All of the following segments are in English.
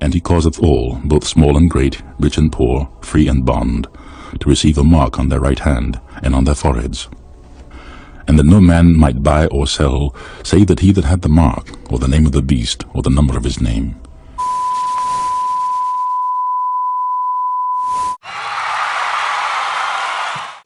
And he causeth all, both small and great, rich and poor, free and bond, to receive a mark on their right hand and on their foreheads. And that no man might buy or sell, save that he that had the mark, or the name of the beast, or the number of his name.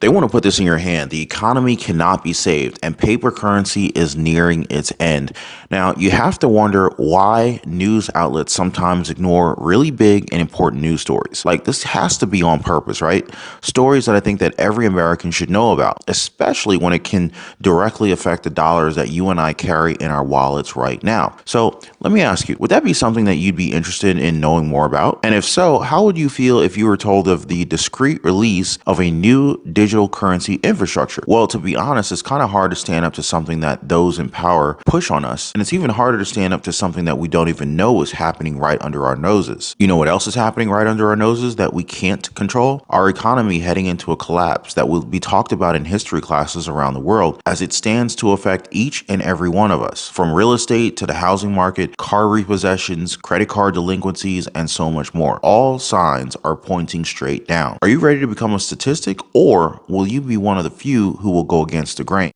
They want to put this in your hand. The economy cannot be saved, and paper currency is nearing its end. Now, you have to wonder why news outlets sometimes ignore really big and important news stories. Like, this has to be on purpose, right? Stories that I think that every American should know about, especially when it can directly affect the dollars that you and I carry in our wallets right now. So let me ask you, would that be something that you'd be interested in knowing more about? And if so, how would you feel if you were told of the discreet release of a new digital currency infrastructure? Well, to be honest, it's kind of hard to stand up to something that those in power push on us. And it's even harder to stand up to something that we don't even know is happening right under our noses. You know what else is happening right under our noses that we can't control? Our economy heading into a collapse that will be talked about in history classes around the world as it stands to affect each and every one of us, from real estate to the housing market, car repossessions, credit card delinquencies, and so much more. All signs are pointing straight down. Are you ready to become a statistic, or will you be one of the few who will go against the grain?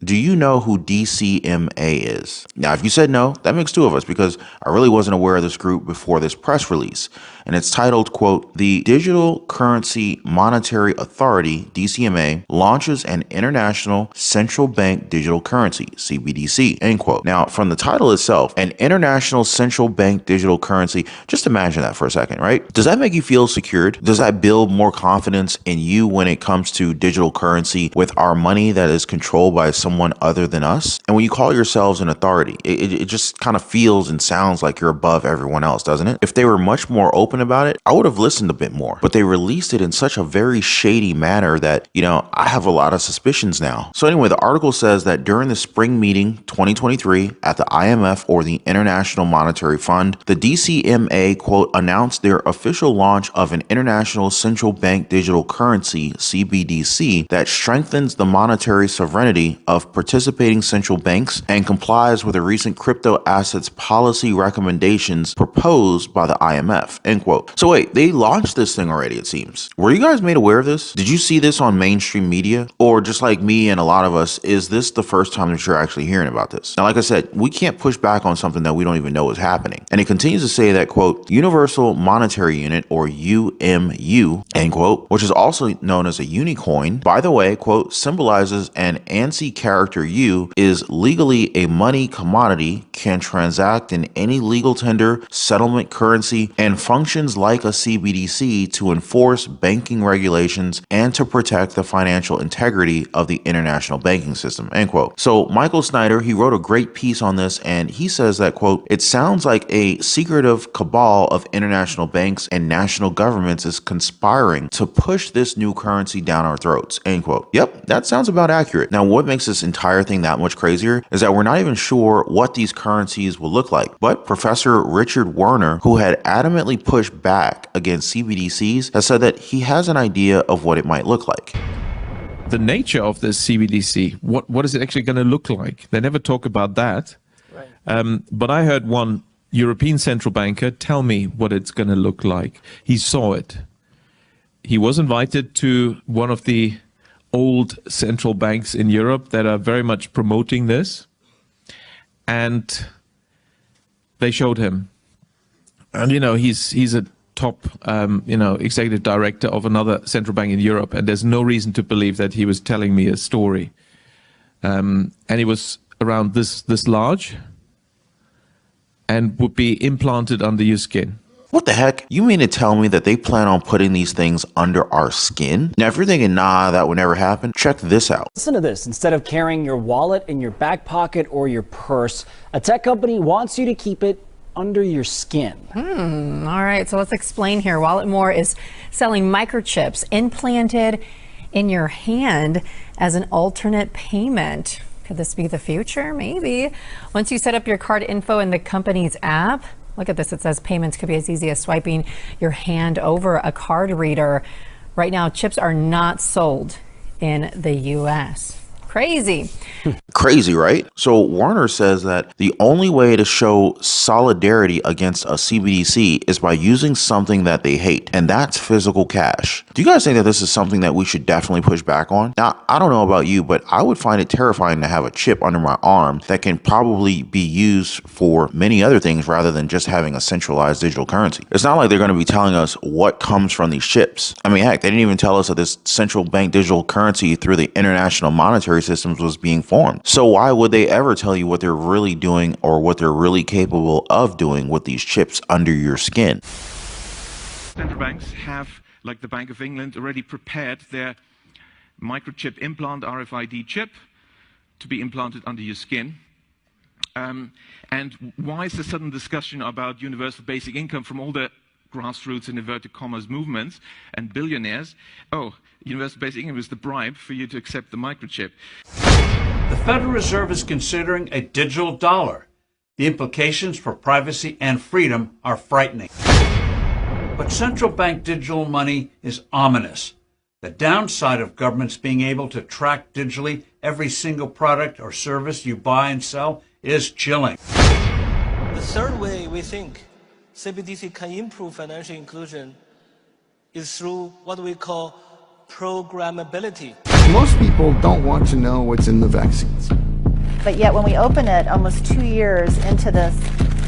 Do you know who DCMA is? Now, if you said no, that makes two of us, because I really wasn't aware of this group before this press release. And it's titled, quote, "The Digital Currency Monetary Authority, DCMA, launches an international central bank digital currency, CBDC," end quote. Now, from the title itself, an international central bank digital currency, just imagine that for a second, right? Does that make you feel secured? Does that build more confidence in you when it comes to digital currency with our money that is controlled by someone other than us? And when you call yourselves an authority, it just kind of feels and sounds like you're above everyone else, doesn't it? If they were much more open about it, I would have listened a bit more, but they released it in such a very shady manner that, I have a lot of suspicions now. So anyway, the article says that during the spring meeting 2023 at the IMF, or the International Monetary Fund, the DCMA, quote, announced their official launch of an international central bank digital currency, CBDC, that strengthens the monetary sovereignty of participating central banks and complies with the recent crypto assets policy recommendations proposed by the IMF, end quote. So wait, they launched this thing already, it seems. Were you guys made aware of this? Did you see this on mainstream media? Or just like me and a lot of us, is this the first time that you're actually hearing about this? Now, like I said, we can't push back on something that we don't even know is happening. And it continues to say that, quote, Universal Monetary Unit, or UMU, end quote, which is also known as a unicoin, by the way, quote, symbolizes an ANSI character U, is legally a money commodity, can transact in any legal tender, settlement currency, and functions like a CBDC to enforce banking regulations and to protect the financial integrity of the international banking system, end quote. So Michael Snyder, he wrote a great piece on this, and he says that, quote, it sounds like a secretive cabal of international banks and national governments is conspiring to push this new currency down our throats, end quote. Yep, that sounds about accurate. Now, what makes this entire thing that much crazier is that we're not even sure what these currencies will look like. But Professor Richard Werner, who had adamantly pushed back against CBDCs, has said that he has an idea of what it might look like. The nature of this CBDC, what is it actually going to look like? They never talk about that. Right. But I heard one European central banker tell me what it's going to look like. He saw it. He was invited to one of the old central banks in Europe that are very much promoting this. And they showed him. And, he's a top, executive director of another central bank in Europe. And there's no reason to believe that he was telling me a story. And he was around this large and would be implanted under your skin. What the heck? You mean to tell me that they plan on putting these things under our skin? Now, if you're thinking, nah, that would never happen, check this out. Listen to this. Instead of carrying your wallet in your back pocket or your purse, a tech company wants you to keep it under your skin. All right, so let's explain here. Walletmore is selling microchips implanted in your hand as an alternate payment. Could this be the future? Maybe. Once you set up your card info in the company's app, look at this. It says payments could be as easy as swiping your hand over a card reader. Right now, chips are not sold in the U.S. Crazy. Crazy, right? So Warner says that the only way to show solidarity against a CBDC is by using something that they hate, and that's physical cash. Do you guys think that this is something that we should definitely push back on? Now, I don't know about you, but I would find it terrifying to have a chip under my arm that can probably be used for many other things rather than just having a centralized digital currency. It's not like they're going to be telling us what comes from these chips. I mean, heck, they didn't even tell us that this central bank digital currency through the international monetary systems was being formed. So why would they ever tell you what they're really doing or what they're really capable of doing with these chips under your skin? Central banks have, like the Bank of England, already prepared their microchip implant RFID chip to be implanted under your skin. And why is the sudden discussion about universal basic income from all the grassroots and inverted commas movements and billionaires? Oh, universal basic income is the bribe for you to accept the microchip. The Federal Reserve is considering a digital dollar. The implications for privacy and freedom are frightening. But central bank digital money is ominous. The downside of governments being able to track digitally every single product or service you buy and sell is chilling. The third way we think CBDC can improve financial inclusion is through what we call programmability. Most people don't want to know what's in the vaccines. But yet when we open it almost 2 years into this,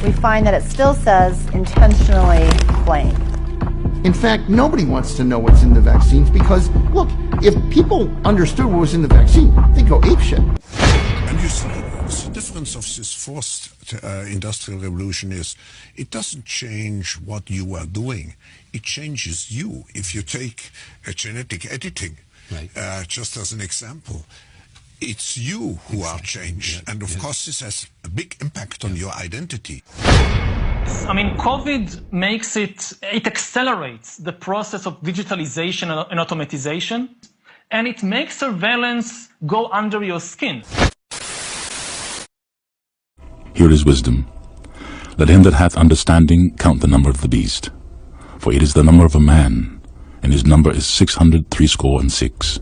we find that it still says intentionally blank. In fact, nobody wants to know what's in the vaccines because, look, if people understood what was in the vaccine, they'd go apeshit. And you see, the difference of this forced industrial revolution is it doesn't change what you are doing. It changes you. If you take genetic editing, just as an example, it's you who are changed. And of course, this has a big impact on your identity. I mean, COVID makes it accelerates the process of digitalization and automatization, and it makes surveillance go under your skin. Here is wisdom. Let him that hath understanding count the number of the beast. For it is the number of a man, and his number is 666.